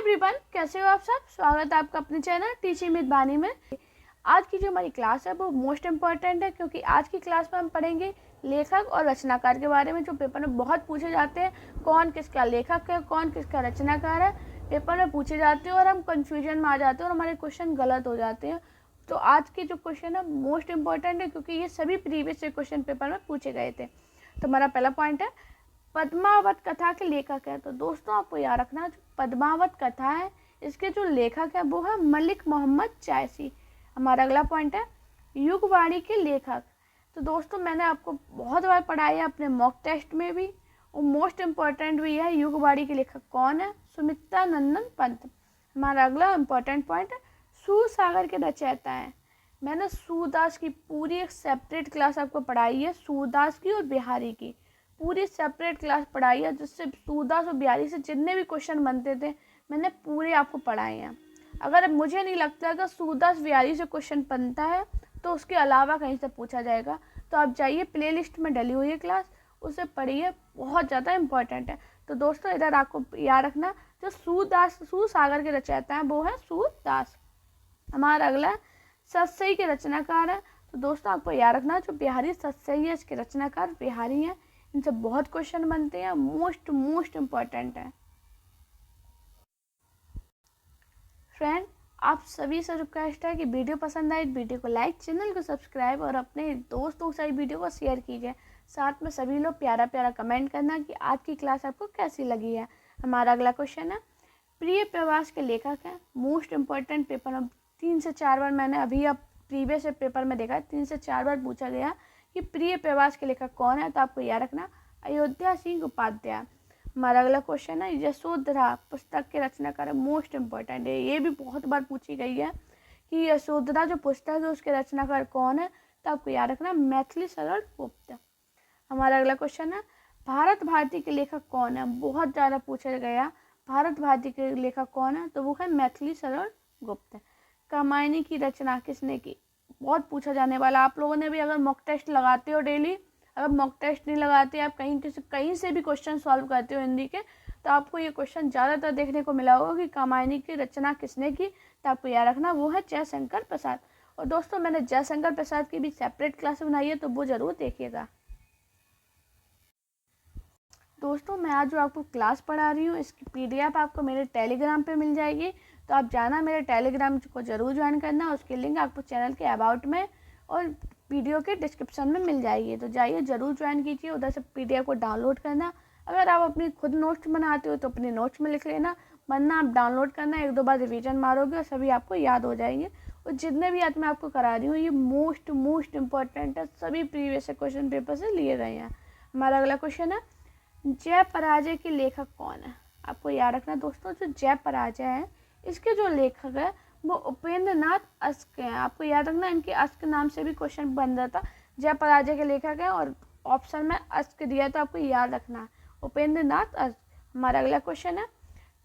Everyone, कैसे हो आप सब। स्वागत है आपका अपने चैनल टीचिंग विद बानी में। आज की जो हमारी क्लास है वो मोस्ट इम्पॉर्टेंट है, क्योंकि आज की क्लास में हम पढ़ेंगे लेखक और रचनाकार के बारे में, जो पेपर में बहुत पूछे जाते हैं। कौन किसका लेखक है, कौन किसका रचनाकार है, पेपर में पूछे जाते हैं और हम कन्फ्यूजन में आ जाते हैं और हमारे क्वेश्चन गलत हो जाते हैं। तो आज के जो क्वेश्चन है मोस्ट इम्पॉर्टेंट है, क्योंकि ये सभी प्रीवियस क्वेश्चन पेपर में पूछे गए थे। तो हमारा पहला पॉइंट है, पद्मावत कथा के लेखक है। तो दोस्तों आपको याद रखना, जो पद्मावत कथा है इसके जो लेखक है वो है मलिक मोहम्मद जायसी। हमारा अगला पॉइंट है, युगवाणी के लेखक। तो दोस्तों मैंने आपको बहुत बार पढ़ाया है अपने मॉक टेस्ट में भी, और मोस्ट इम्पॉर्टेंट भी है। युगवाणी के लेखक कौन है? सुमित्रा नंदन पंत। हमारा अगला इम्पॉर्टेंट पॉइंट है, सूरसागर के रचयिता हैं। मैंने सूरदास की पूरी एक सेपरेट क्लास आपको पढ़ाई है, सूरदास की और बिहारी की पूरी सेपरेट क्लास पढ़ाई है, जिससे सूरदास और बिहारी से जितने भी क्वेश्चन बनते थे मैंने पूरे आपको पढ़ाए हैं। अगर मुझे नहीं लगता कि सूरदास बिहारी से क्वेश्चन बनता है तो उसके अलावा कहीं से पूछा जाएगा, तो आप जाइए प्लेलिस्ट में डली हुई है क्लास, उसे पढ़िए, बहुत ज़्यादा इंपॉर्टेंट है। तो दोस्तों इधर आपको याद रखना, जो सूरसागर के रचयिता हैं वो है सूरदास। हमारा अगला सतसई के रचनाकार है। तो दोस्तों आपको याद रखना, जो बिहारी सतसई है इसके रचनाकार बिहारी हैं। इनसे बहुत क्वेश्चन बनते हैं, मोस्ट इम्पॉर्टेंट है। फ्रेंड, आप सभी से रिक्वेस्ट है कि वीडियो पसंद आए वीडियो को लाइक, चैनल को सब्सक्राइब और अपने दोस्तों के साथ वीडियो को शेयर कीजिए। साथ में सभी लोग प्यारा प्यारा कमेंट करना कि आज की क्लास आपको कैसी लगी है। हमारा अगला क्वेश्चन है, प्रिय प्रवास के लेखक हैं। मोस्ट इम्पॉर्टेंट पेपर में 3 से 4 बार मैंने अभी अब प्रीवियस पेपर में देखा, 3 से 4 बार पूछा गया कि प्रिय प्रवास के लेखक कौन है। तो आपको याद रखना, अयोध्या सिंह उपाध्याय। हमारा अगला क्वेश्चन है, यशोधरा पुस्तक के रचनाकार। मोस्ट इम्पॉर्टेंट है, ये भी बहुत बार पूछी गई है कि यशोधरा जो पुस्तक है उसके रचनाकार कौन है। तो आपको याद रखना, मैथिली शरण गुप्त। हमारा अगला क्वेश्चन है, भारत भारती के लेखक कौन है। बहुत ज़्यादा पूछा गया भारत भारती के लेखक कौन है, तो वो है मैथिली शरण गुप्त। कामायनी की रचना किसने की, बहुत पूछा जाने वाला। आप लोगों ने भी अगर मॉक टेस्ट लगाते हो डेली, अगर मॉक टेस्ट नहीं लगाते, आप कहीं से भी क्वेश्चन सॉल्व करते हो हिंदी के, तो आपको ये क्वेश्चन ज़्यादातर देखने को मिला होगा कि कामायनी की रचना किसने की। तो आपको याद रखना वो है जयशंकर प्रसाद। और दोस्तों मैंने जयशंकर प्रसाद की भी सेपरेट क्लास बनाई है, तो वो ज़रूर देखिएगा। दोस्तों मैं आज जो आपको क्लास पढ़ा रही हूँ इसकी PDF आपको मेरे टेलीग्राम पे मिल जाएगी, तो आप जाना मेरे टेलीग्राम को ज़रूर ज्वाइन करना। उसकी लिंक आपको चैनल के अबाउट में और वीडियो के डिस्क्रिप्शन में मिल जाएगी, तो जाइए ज़रूर ज्वाइन कीजिए। उधर से PDF को डाउनलोड करना। अगर आप अपनी खुद नोट्स बनाते हो तो अपने नोट्स में लिख लेना, वरना आप डाउनलोड करना, 1-2 बार रिविजन मारोगे और सभी आपको याद हो जाएंगे। और जितने भी आज मैं आपको करा रही हूँ ये मोस्ट इम्पॉर्टेंट है, सभी प्रीवियस क्वेश्चन पेपर से लिए गए हैं। हमारा अगला क्वेश्चन है, जय पराजय के लेखक कौन है। आपको याद रखना दोस्तों, जो जय पराजय है इसके जो लेखक है वो उपेंद्र नाथ अस्क हैं। आपको याद रखना, इनके अस्क नाम से भी क्वेश्चन बन रहा था। जय पराजय के लेखक है और ऑप्शन में अस्क दिया, तो आपको याद रखना उपेंद्र नाथ अस्क। हमारा अगला क्वेश्चन है,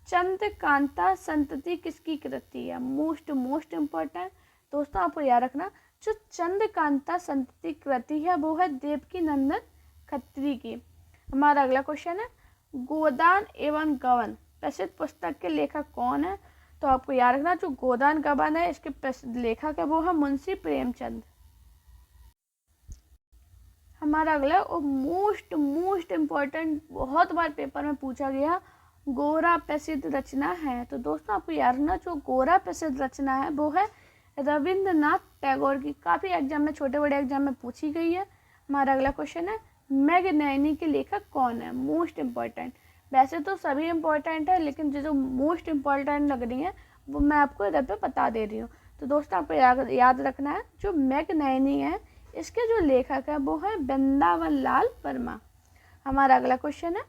चंद्रकांता संतति किसकी कृति है। मोस्ट इम्पोर्टेंट दोस्तों, आपको याद रखना, जो चंद्रकांता संतति कृति है वो है देवकी नंदन खत्री की। हमारा अगला क्वेश्चन है, गोदान एवं गबन प्रसिद्ध पुस्तक के लेखक कौन है। तो आपको याद रखना, जो गोदान गबन है इसके प्रसिद्ध लेखक है वो है मुंशी प्रेमचंद। हमारा अगला और मोस्ट इम्पॉर्टेंट, बहुत बार पेपर में पूछा गया, गोरा प्रसिद्ध रचना है। तो दोस्तों आपको याद रखना, जो गोरा प्रसिद्ध रचना है वो है रविंद्रनाथ टैगोर की। काफ़ी एग्जाम में, छोटे बड़े एग्जाम में पूछी गई है। हमारा अगला क्वेश्चन है, मैगनैनी के लेखक कौन है। मोस्ट इम्पॉर्टेंट, वैसे तो सभी इम्पॉर्टेंट है, लेकिन जो मोस्ट इम्पॉर्टेंट लग रही है वो मैं आपको इधर पे बता दे रही हूँ। तो दोस्तों आपको याद रखना है, जो मैगनैनी है इसके जो लेखक है वो है वृंदावन लाल वर्मा। हमारा अगला क्वेश्चन है,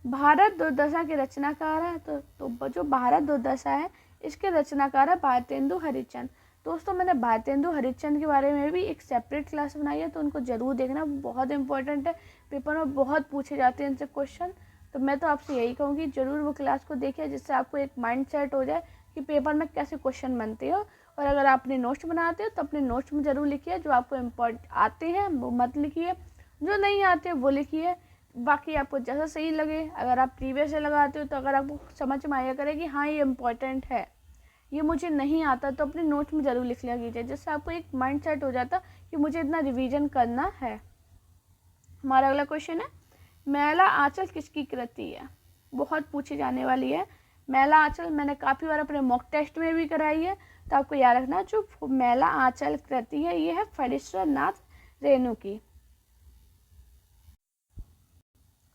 भारत दुर्दशा के रचनाकार है। तो जो भारत दुर्दशा है इसके रचनाकार है भारतेंदु हरिश्चंद्र। दोस्तों मैंने भारतेंदु हरिश्चंद्र के बारे में भी एक सेपरेट क्लास बनाई है, तो उनको ज़रूर देखना, बहुत इंपॉर्टेंट है, पेपर में बहुत पूछे जाते हैं इनसे क्वेश्चन। तो मैं तो आपसे यही कहूँगी ज़रूर वो क्लास को देखिए, जिससे आपको एक माइंड सेट हो जाए कि पेपर में कैसे क्वेश्चन बनते हो। और अगर आप अपने नोट्स बनाते हो तो अपने नोट्स में ज़रूर लिखिए, जो आपको आते हैं वो मत लिखिए, जो नहीं आते वो लिखिए। बाकी आपको जैसा सही लगे, अगर आप प्रीवियस से लगाते हो तो अगर आपको समझ में आया करे कि हाँ ये इम्पोर्टेंट है, ये मुझे नहीं आता, तो अपने नोट्स में ज़रूर लिख लिया कीजिए, जिससे आपको एक माइंड सेट हो जाता कि मुझे इतना रिवीजन करना है। हमारा अगला क्वेश्चन है, मैला आंचल किसकी कृति है? बहुत पूछी जाने वाली है। मैला आंचल मैंने काफ़ी बार अपने मॉक टेस्ट में भी कराई है, तो आपको याद रखना जो मैला आंचल कृति है ये है फणीश्वर नाथ रेणु की।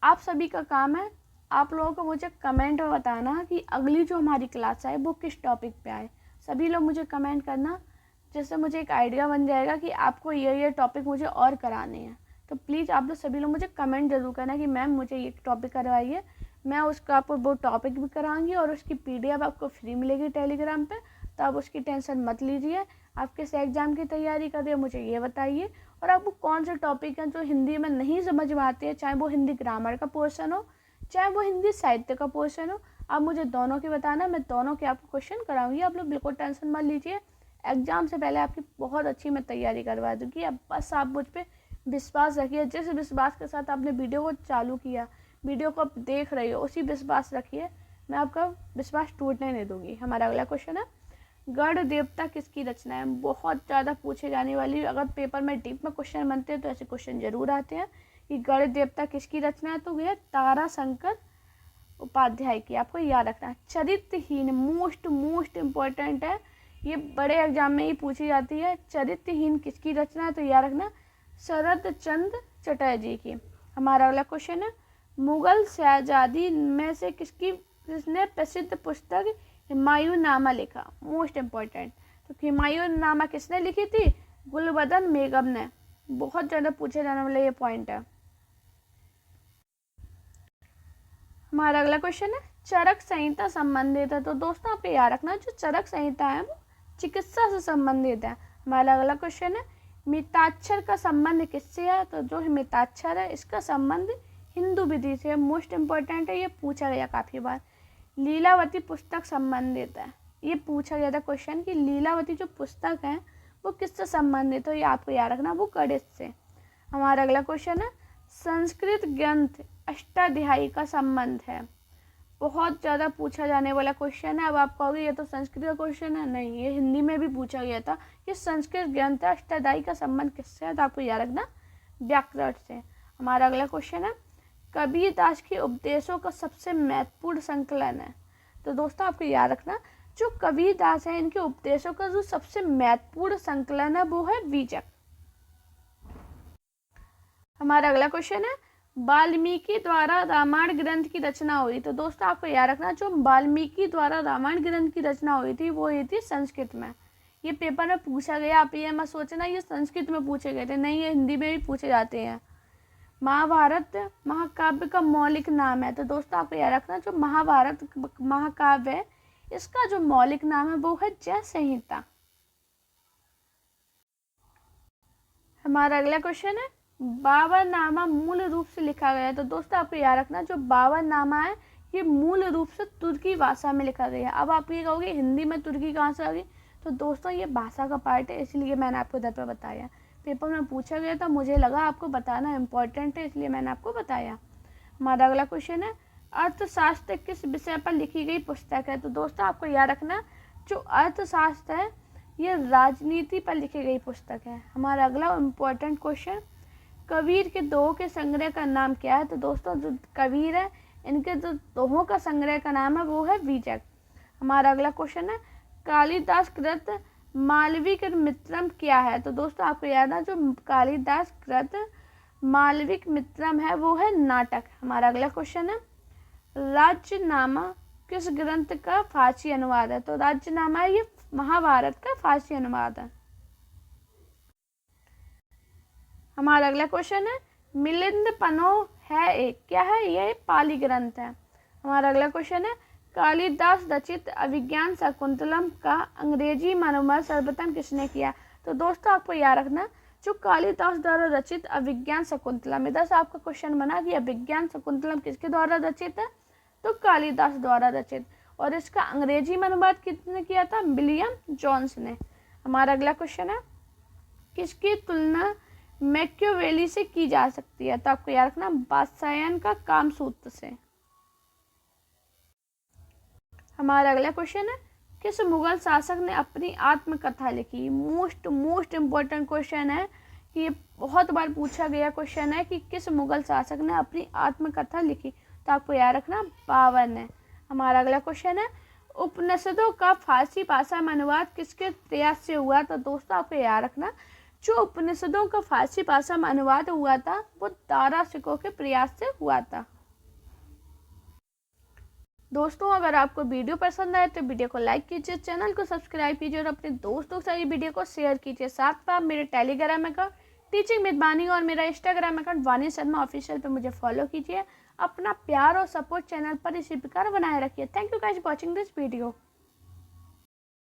आप सभी का काम है, आप लोगों को मुझे कमेंट में बताना कि अगली जो हमारी क्लास है वो किस टॉपिक पे आए। सभी लोग मुझे कमेंट करना, जिससे मुझे एक आइडिया बन जाएगा कि आपको ये टॉपिक मुझे और कराने हैं। तो प्लीज़ आप लोग सभी लोग मुझे कमेंट जरूर करना कि मैम मुझे ये टॉपिक करवाइए, मैं उसका आपको वो टॉपिक भी कराऊंगी और उसकी PDF आपको फ्री मिलेगी टेलीग्राम पे। तो आप उसकी टेंशन मत लीजिए। आप किस एग्ज़ाम की तैयारी कर रहे हो मुझे ये बताइए, और आपको कौन से टॉपिक हैं जो हिंदी में नहीं समझ में आते हैं, चाहे वो हिंदी ग्रामर का पोर्शन हो चाहे वो हिंदी साहित्य का पोर्शन हो, आप मुझे दोनों की बताना, मैं दोनों के आपको क्वेश्चन कराऊंगी। आप लोग बिल्कुल टेंशन मत लीजिए, एग्ज़ाम से पहले आपकी बहुत अच्छी मैं तैयारी करवा दूँगी। अब बस आप मुझ पर विश्वास रखिए, जिस विश्वास के साथ आपने वीडियो को चालू किया, वीडियो को आप देख रही हो, उसी विश्वास रखिए, मैं आपका विश्वास टूटने नहीं दूँगी। हमारा अगला क्वेश्चन है, गढ़ देवता किसकी रचना है? बहुत ज़्यादा पूछे जाने वाली, अगर पेपर में डीप में क्वेश्चन बनते हैं तो ऐसे क्वेश्चन जरूर आते हैं कि गढ़ देवता किसकी रचना है, तो यह ताराशंकर उपाध्याय की। आपको याद रखना है। चरित्रहीन मोस्ट इम्पोर्टेंट है, ये बड़े एग्जाम में ही पूछी जाती है। चरित्रहीन किसकी रचना है, तो याद रखना शरद चंद्र चटर्जी की। हमारा अगला क्वेश्चन है, मुगल शहजादी में से किसने प्रसिद्ध पुस्तक हुमायूंनामा लिखा? Most important. तो हुमायूंनामा किसने लिखी थी? गुलबदन बेगम ने। बहुत ज़्यादा पूछे जाने वाला ये पॉइंट है। हमारा अगला क्वेश्चन है, चरक संहिता संबंधित है? तो दोस्तों आप याद रखना जो चरक संहिता है वो चिकित्सा से संबंधित है। हमारा अगला क्वेश्चन है, मिताक्षर का संबंध किससे है? तो जो मिताक्षर है इसका संबंध हिंदू विधि से। मोस्ट इम्पोर्टेंट है, ये पूछा गया काफ़ी बार। लीलावती पुस्तक संबंधित है, ये पूछा गया था क्वेश्चन कि लीलावती जो पुस्तक है वो किससे संबंधित है, ये आपको याद रखना वो गणित से। हमारा अगला क्वेश्चन है, संस्कृत ग्रंथ अष्टाध्यायी का संबंध है? बहुत ज़्यादा पूछा जाने वाला क्वेश्चन है। अब आप कहोगे ये तो संस्कृत का क्वेश्चन है, नहीं, ये हिंदी में भी पूछा गया था कि संस्कृत ग्रंथ अष्टाध्यायी का संबंध किससे है, तो आपको याद रखना व्याकरण से। हमारा अगला क्वेश्चन है, कबीरदास के उपदेशों का सबसे महत्वपूर्ण संकलन है? तो दोस्तों आपको याद रखना जो कबीरदास है इनके उपदेशों का जो सबसे महत्वपूर्ण संकलन है वो है बीजक। हमारा अगला क्वेश्चन है, वाल्मीकि द्वारा रामायण ग्रंथ की रचना हुई? तो दोस्तों आपको याद रखना जो वाल्मीकि द्वारा रामायण ग्रंथ की रचना हुई थी वो हुई थी संस्कृत में। ये पेपर में पूछा गया, आप ये मत सोचना ये संस्कृत में पूछे गए थे, नहीं, ये हिंदी में भी पूछे जाते हैं। महाभारत महाकाव्य का मौलिक नाम है? तो दोस्तों आपको याद रखना जो महाभारत महाकाव्य है इसका जो मौलिक नाम है वो है जय संहिता। हमारा अगला क्वेश्चन है, बाबरनामा मूल रूप से लिखा गया है? तो दोस्तों आपको याद रखना जो बाबरनामा है ये मूल रूप से तुर्की भाषा में लिखा गया है। अब आप ये कहोगे हिंदी में तुर्की कहाँ से आ गई? तो दोस्तों ये भाषा का पार्ट है, इसलिए मैंने आपको इधर पर बताया। पेपर में पूछा गया था, मुझे लगा आपको बताना इम्पोर्टेंट है, इसलिए मैंने आपको बताया। हमारा अगला क्वेश्चन है, अर्थशास्त्र किस विषय पर लिखी गई पुस्तक है? तो दोस्तों आपको याद रखना जो अर्थशास्त्र है ये राजनीति पर लिखी गई पुस्तक है। हमारा अगला इम्पोर्टेंट क्वेश्चन, कबीर के दोहों के संग्रह का नाम क्या है? तो दोस्तों जो कबीर है इनके जो दोहों का संग्रह का नाम है वो है बीजक। हमारा अगला क्वेश्चन है, कालिदास कृत मालविक मित्रम क्या है? तो दोस्तों आपको याद है जो कालिदास कृत मालविक मित्रम है वो है नाटक। हमारा अगला क्वेश्चन है, राज्यनामा किस ग्रंथ का फारसी अनुवाद है? तो राज्यनामा ये महाभारत का फारसी अनुवाद है। हमारा अगला क्वेश्चन है, मिलिंद पनो है एक, क्या है? ये पाली ग्रंथ है। हमारा अगला क्वेश्चन है, कालिदास रचित अभिज्ञान शकुंतलम का अंग्रेजी में अनुवाद सर्वप्रथम किसने किया? तो दोस्तों आपको याद रखना जो कालिदास द्वारा रचित अभिज्ञान शकुंतलम, इधर से आपका क्वेश्चन बना कि अभिज्ञान शकुंतलम किसके द्वारा रचित है? तो कालिदास द्वारा रचित। और इसका अंग्रेजी में अनुवाद किसने किया था? विलियम जोन्स ने। हमारा अगला क्वेश्चन है, किसकी तुलना मैकियावेली से की जा सकती है। तो आपको याद रखना वात्स्यायन का कामसूत्र से। हमारा अगला क्वेश्चन है, किस मुगल शासक ने अपनी आत्मकथा लिखी? मोस्ट इम्पोर्टेंट क्वेश्चन है कि ये बहुत बार पूछा गया क्वेश्चन है कि किस मुगल शासक ने अपनी आत्मकथा लिखी। तो आपको याद रखना बाबर ने। हमारा अगला क्वेश्चन है, उपनिषदों का फारसी भाषा में अनुवाद किसके प्रयास से हुआ? तो दोस्तों आपको याद रखना जो उपनिषदों का फारसी भाषा में अनुवाद हुआ था वो दारा शिकोह के प्रयास से हुआ था। दोस्तों अगर आपको वीडियो पसंद आए तो वीडियो को लाइक कीजिए, चैनल को सब्सक्राइब कीजिए और अपने दोस्तों के साथ ये वीडियो को शेयर कीजिए। साथ में आप मेरे टेलीग्राम अकाउंट टीचिंग विद बानी और मेरा इंस्टाग्राम अकाउंट वानी शर्मा ऑफिशियल पे मुझे फॉलो कीजिए। अपना प्यार और सपोर्ट चैनल पर इसी प्रकार बनाए रखिए। Thank you guys watching this video.